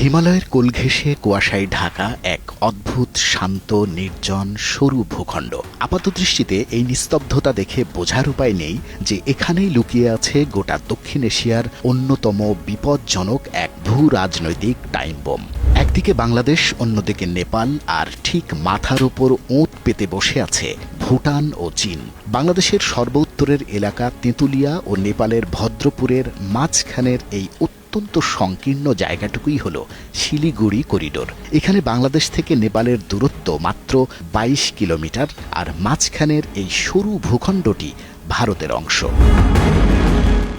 হিমালয়ের কোল ঘেঁষে কুয়াশায় ঢাকা এক অদ্ভুত শান্ত নির্জন সরু ভূখণ্ড। আপাতদৃষ্টিতে এই নিস্তব্ধতা দেখে বোঝার উপায় নেই যে এখানেই লুকিয়ে আছে গোটা দক্ষিণ এশিয়ার অন্যতম বিপজ্জনক এক ভূ রাজনৈতিক টাইম বোম। একদিকে বাংলাদেশ, অন্যদিকে নেপাল, আর ঠিক মাথার উপর ওঁত পেতে বসে আছে ভুটান ও চীন। বাংলাদেশের সর্বোত্তরের এলাকা তেঁতুলিয়া ও নেপালের ভদ্রপুরের মাঝখানের এই অত্যন্ত সংকীর্ণ জায়গাটুকুই হল শিলিগুড়ি করিডোর। এখানে বাংলাদেশ থেকে নেপালের দূরত্ব মাত্র ২২ কিলোমিটার, আর মাঝখানের এই সরু ভূখণ্ডটি ভারতের অংশ।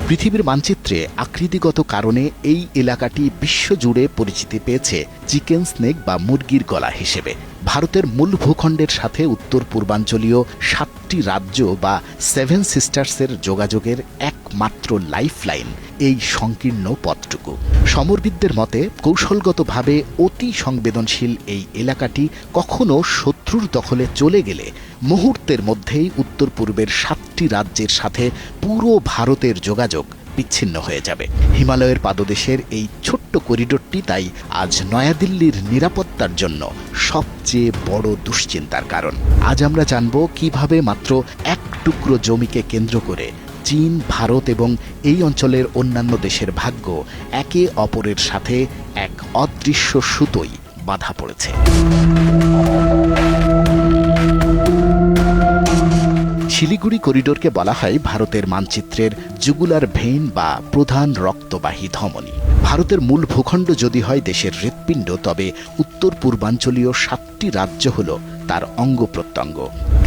পৃথিবীর মানচিত্রে আকৃতিগত কারণে এই এলাকাটি বিশ্বজুড়ে পরিচিতি পেয়েছে চিকেন স্নেক বা মুরগির গলা হিসেবে। ভারতের মূল ভূখণ্ডের সাথে উত্তর পূর্বাঞ্চলীয় ৭টি রাজ্য বা 7 সিস্টার্সের যোগাযোগের একমাত্র লাইফলাইন এই সংকীর্ণ পথটুকু। সমরবিদদের মতে কৌশলগতভাবে অতি সংবেদনশীল এই এলাকাটি কখনো শত্রুর দখলে চলে গেলে মুহূর্তের মধ্যেই উত্তর পূর্বের 7টি রাজ্যের সাথে পুরো ভারতের যোগাযোগ বিচ্ছিন্ন হয়ে যাবে। হিমালয়ের পাদদেশের এই ছোট্ট করিডোরটি তাই আজ নয়াদিল্লির নিরাপত্তার জন্য সবচেয়ে বড় দুশ্চিন্তার কারণ। আজ আমরা জানব কিভাবে মাত্র এক টুকরো জমিকে কেন্দ্র করে চীন, ভারত এবং এই অঞ্চলের অন্যান্য দেশের ভাগ্য একে অপরের সাথে এক অদৃশ্য সুতোয় বাঁধা পড়েছে। শিলিগুড়ি করিডোরকে বলা হয় ভারতের মানচিত্রের জুগুলার ভেইন বা প্রধান রক্তবাহী ধমনী। ভারতের মূল ভূখণ্ড যদি হয় দেশের হৃৎপিণ্ড, তবে উত্তর পূর্বাঞ্চলীয় 7টি রাজ্য হল তার অঙ্গ প্রত্যঙ্গ।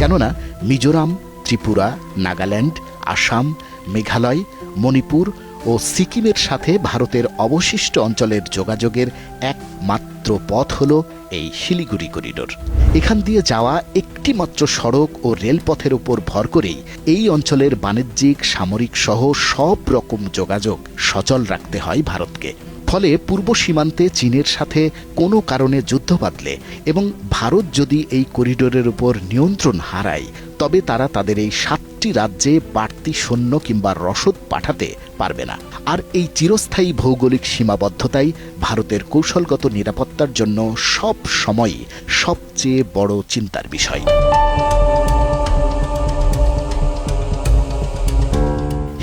কেননা মিজোরাম, ত্রিপুরা, নাগাল্যান্ড, আসাম, মেঘালয়, মণিপুর ও সিকিমের সাথে ভারতের অবশিষ্ট অঞ্চলের যোগাযোগের একমাত্র পথ হল এই শিলিগুড়ি করিডোর। এখান দিয়ে যাওয়া একটি মাত্র সড়ক ও রেলপথের উপর ভর করেই এই অঞ্চলের বাণিজ্যিক, সামরিক সহ সব রকম যোগাযোগ সচল রাখতে হয় ভারতকে। ফলে পূর্ব সীমান্তে চীনের সাথে কোনো কারণে যুদ্ধ বাঁধলে এবং ভারত যদি এই করিডোরের উপর নিয়ন্ত্রণ হারায়, তবে তারা তাদের এই 7টি রাজ্যে বাড়তি সৈন্য কিংবা রসদ পাঠাতে পারবে না। আর এই চিরস্থায়ী ভৌগোলিক সীমাবদ্ধতাই ভারতের কৌশলগত নিরাপত্তার জন্য সব সময়ই সবচেয়ে বড় চিন্তার বিষয়।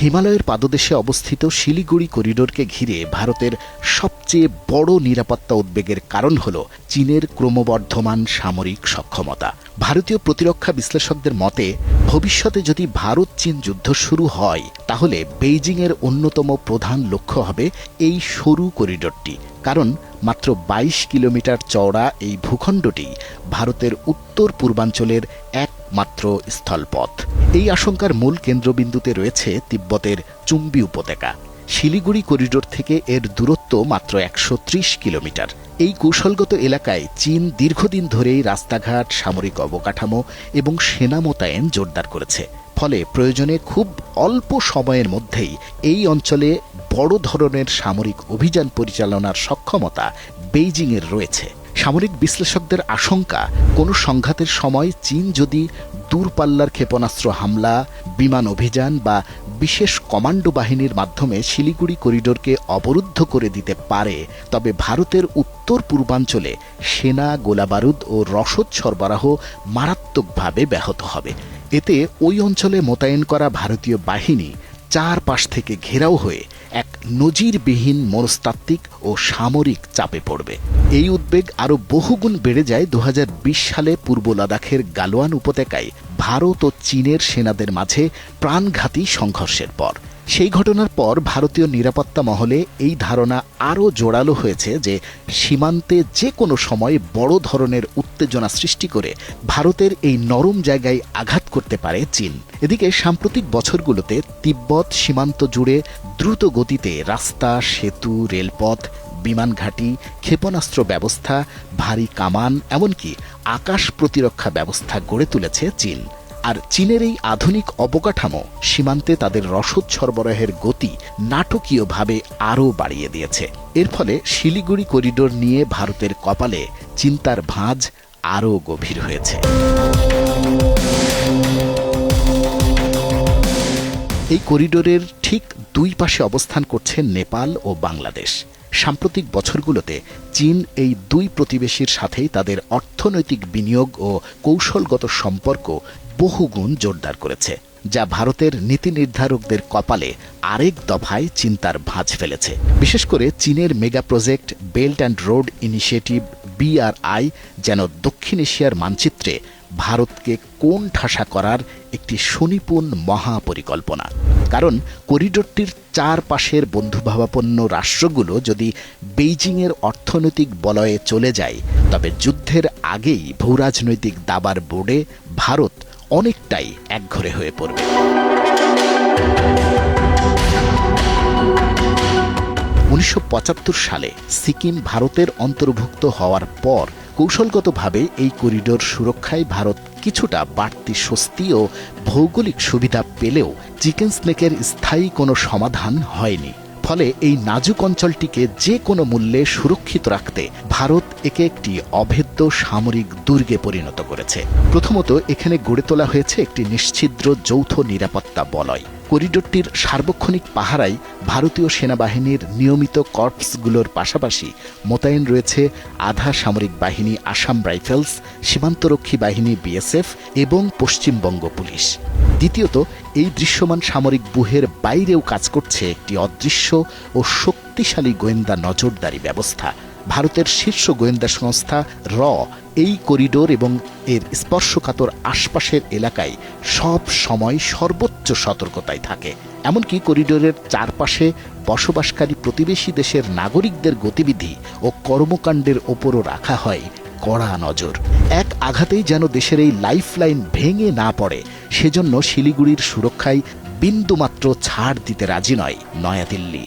হিমালয়ের পাদদেশে অবস্থিত শিলিগুড়ি করিডোরকে ঘিরে ভারতের সবচেয়ে বড় নিরাপত্তা উদ্বেগের কারণ হল চীনের ক্রমবর্ধমান সামরিক সক্ষমতা। ভারতীয় প্রতিরক্ষা বিশ্লেষকদের মতে ভবিষ্যতে যদি ভারত চীন যুদ্ধ শুরু হয়, তাহলে বেইজিংয়ের অন্যতম প্রধান লক্ষ্য হবে এই সরু করিডোরটি। কারণ মাত্র ২২ কিলোমিটার চওড়া এই ভূখণ্ডটি ভারতের উত্তর পূর্বাঞ্চলের একমাত্র স্থলপথ। এই আশঙ্কার মূল কেন্দ্রবিন্দুতে রয়েছে তিব্বতের চুম্বি উপত্যকা। শিলিগুড়ি করিডোর থেকে এর দূরত্ব মাত্র ১৩০ কিলোমিটার। এই কৌশলগত এলাকায় চীন দীর্ঘদিন ধরেই রাস্তাঘাট, সামরিক অবকাঠামো এবং সেনা মোতায়েন জোরদার করেছে। ফলে প্রয়োজনে খুব অল্প সময়ের মধ্যেই এই অঞ্চলে বড় ধরনের সামরিক অভিযান পরিচালনার সক্ষমতা বেইজিংয়ের রয়েছে। সামরিক বিশ্লেষকদের আশঙ্কা, কোনো সংঘাতের সময় চীন যদি দূরপাল্লার ক্ষেপণাস্ত্র হামলা, বিমান অভিযান বা বিশেষ কমান্ডো বাহিনীর মাধ্যমে শিলিগুড়ি করিডোরকে অবরুদ্ধ করে দিতে পারে, তবে ভারতের উত্তর পূর্বাঞ্চলে সেনা, গোলাবারুদ ও রসদ সরবরাহ মারাত্মকভাবে ব্যাহত হবে। এতে ওই অঞ্চলে মোতায়েন করা ভারতীয় বাহিনী চারপাশ থেকে ঘেরাও হয়ে এক নজিরবিহীন মনস্তাত্ত্বিক ও সামরিক চাপে পড়বে। এই উদ্বেগ আরও বহুগুণ বেড়ে যায় ২০২০ সালে পূর্ব লাদাখের গালোয়ান উপত্যকায় ভারত ও চীনের সেনাদের মাঝে প্রাণঘাতী সংঘর্ষের পর। সেই ঘটনার পর ভারতীয় নিরাপত্তা মহলে এই ধারণা আরও জোরালো হয়েছে যে সীমান্তে যে কোনো সময় বড় ধরনের উত্তেজনা সৃষ্টি করে ভারতের এই নরম জায়গায় আঘাত করতে পারে চীন। এদিকে সাম্প্রতিক বছরগুলোতে তিব্বত সীমান্ত জুড়ে দ্রুত গতিতে রাস্তা, সেতু, রেলপথ, বিমান ঘাঁটি, ক্ষেপণাস্ত্র ব্যবস্থা, ভারী কামান, এমনকি আকাশ প্রতিরক্ষা ব্যবস্থা গড়ে তুলেছে চীন। আর চীনের এই আধুনিক অবকাঠামো সীমান্তে তাদের রসদ সরবরাহের গতি নাটকীয়ভাবে আরও বাড়িয়ে দিয়েছে। এর ফলে শিলিগুড়ি করিডোর নিয়ে ভারতের কপালে চিন্তার ভাঁজ আরও গভীর হয়েছে। এই করিডোরের ঠিক দুই পাশে অবস্থান করছে নেপাল ও বাংলাদেশ। সাম্প্রতিক বছরগুলোতে চীন এই দুই প্রতিবেশীর সাথেই তাদের অর্থনৈতিক বিনিয়োগ ও কৌশলগত সম্পর্ক বহুগুণ জোরদার করেছে, যা ভারতের নীতি নির্ধারকদের কপালে আরেক দফায় চিন্তার ভাঁজ ফেলেছে। বিশেষ করে চীনের mega project belt and road initiative BRI যেন দক্ষিণ এশিয়ার মানচিত্রে ভারতকে কোণ ঠাসা করার একটি সুনিপুণ মহাপরিকল্পনা। কারণ করিডোরটির চারপাশের বন্ধুভাবাপন্ন রাষ্ট্রগুলো যদি বেইজিংয়ের অর্থনৈতিক বলয়ে চলে যায়, তবে যুদ্ধের আগেই ভূরাজনৈতিক দাবার বোর্ডে ভারত অনেকটাই একঘরে হয়ে পড়বে। 1975 সালে সিকিম ভারতের অন্তর্ভুক্ত হওয়ার পর কৌশলগতভাবে এই করিডোর সুরক্ষায় ভারত কিছুটা বাড়তি স্বস্তি ও ভৌগোলিক সুবিধা পেলেও চিকেন স্নেকের স্থায়ী কোনো সমাধান হয়নি। ফলে এই নাজুক অঞ্চলটিকে যে কোনো মূল্যে সুরক্ষিত রাখতে ভারত একে একটি অভেদ্য সামরিক দুর্গে পরিণত করেছে। প্রথমত, এখানে গড়ে তোলা হয়েছে একটি নিশ্ছিদ্র যৌথ নিরাপত্তা বলয়। করিডোরটির সার্বক্ষণিক পাহারায় ভারতীয় সেনাবাহিনীর নিয়মিত কর্পসগুলোর পাশাপাশি মোতায়েন রয়েছে আধা সামরিক বাহিনী আসাম রাইফেলস, সীমান্তরক্ষী বাহিনী BSF এবং পশ্চিমবঙ্গ পুলিশ। দ্বিতীয়ত, এই দৃশ্যমান সামরিক ব্যুহের বাইরেও কাজ করছে একটি অদৃশ্য ও শক্তিশালী গোয়েন্দা নজরদারি ব্যবস্থা। ভারতের শীর্ষ গোয়েন্দা সংস্থা এই করিডোর এবং এর স্পর্শকাতর আশপাশের এলাকায় সব সময় সর্বোচ্চ সতর্কতায় থাকে। এমনকি করিডোরের চারপাশে বসবাসকারী প্রতিবেশী দেশের নাগরিকদের গতিবিধি ও কর্মকাণ্ডের ওপরও রাখা হয় কড়া নজর। এক আঘাতেই যেন দেশের এই লাইফলাইন ভেঙে না পড়ে, সেজন্য শিলিগুড়ির সুরক্ষায় বিন্দুমাত্র ছাড় দিতে রাজি নয় নয়াদিল্লি।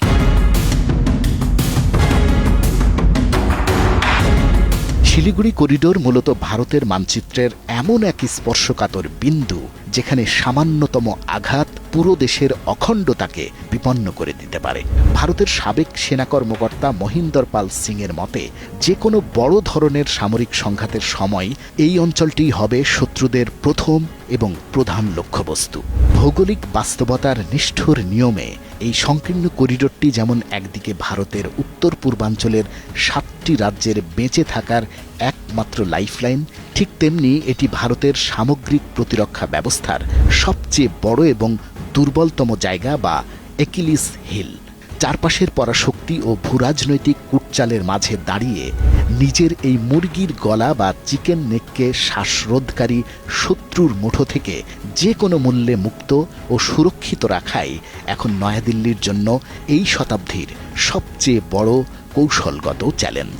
শিলিগুড়ি করিডোর মূলত ভারতের মানচিত্রের এমন এক স্পর্শকাতর বিন্দু, যেখানে সামান্যতম আঘাত পুরো দেশের অখণ্ডতাকে বিপন্ন করে দিতে পারে। ভারতের সাবেক সেনা কর্মকর্তা মহিন্দর পাল সিংয়ের মতে, যে কোনো বড় ধরনের সামরিক সংঘাতের সময় এই অঞ্চলটি হবে শত্রুদের প্রথম এবং প্রধান লক্ষ্যবস্তু। ভৌগোলিক বাস্তবতার নিষ্ঠুর নিয়মে এই সংকীর্ণ করিডোরটি যেমন একদিকে ভারতের উত্তর পূর্বাঞ্চলের 7টি রাজ্যের বেঁচে থাকার একমাত্র লাইফলাইন, ঠিক তেমনি এটি ভারতের সামগ্রিক প্রতিরক্ষা ব্যবস্থার সবচেয়ে বড় এবং দুর্বলতম জায়গা বা একিলিস হিল। চারপাশের পরাশক্তি ও ভূরাজনৈতিক কূটচালের মাঝে দাঁড়িয়ে নিজের এই মুরগির গলা বা চিকেন নেককে শ্বাসরোধকারী শত্রুর মুঠো থেকে যে কোনো মূল্যে মুক্ত ও সুরক্ষিত রাখাই এখন নয়াদিল্লির জন্য এই শতাব্দীর সবচেয়ে বড় কৌশলগত চ্যালেঞ্জ।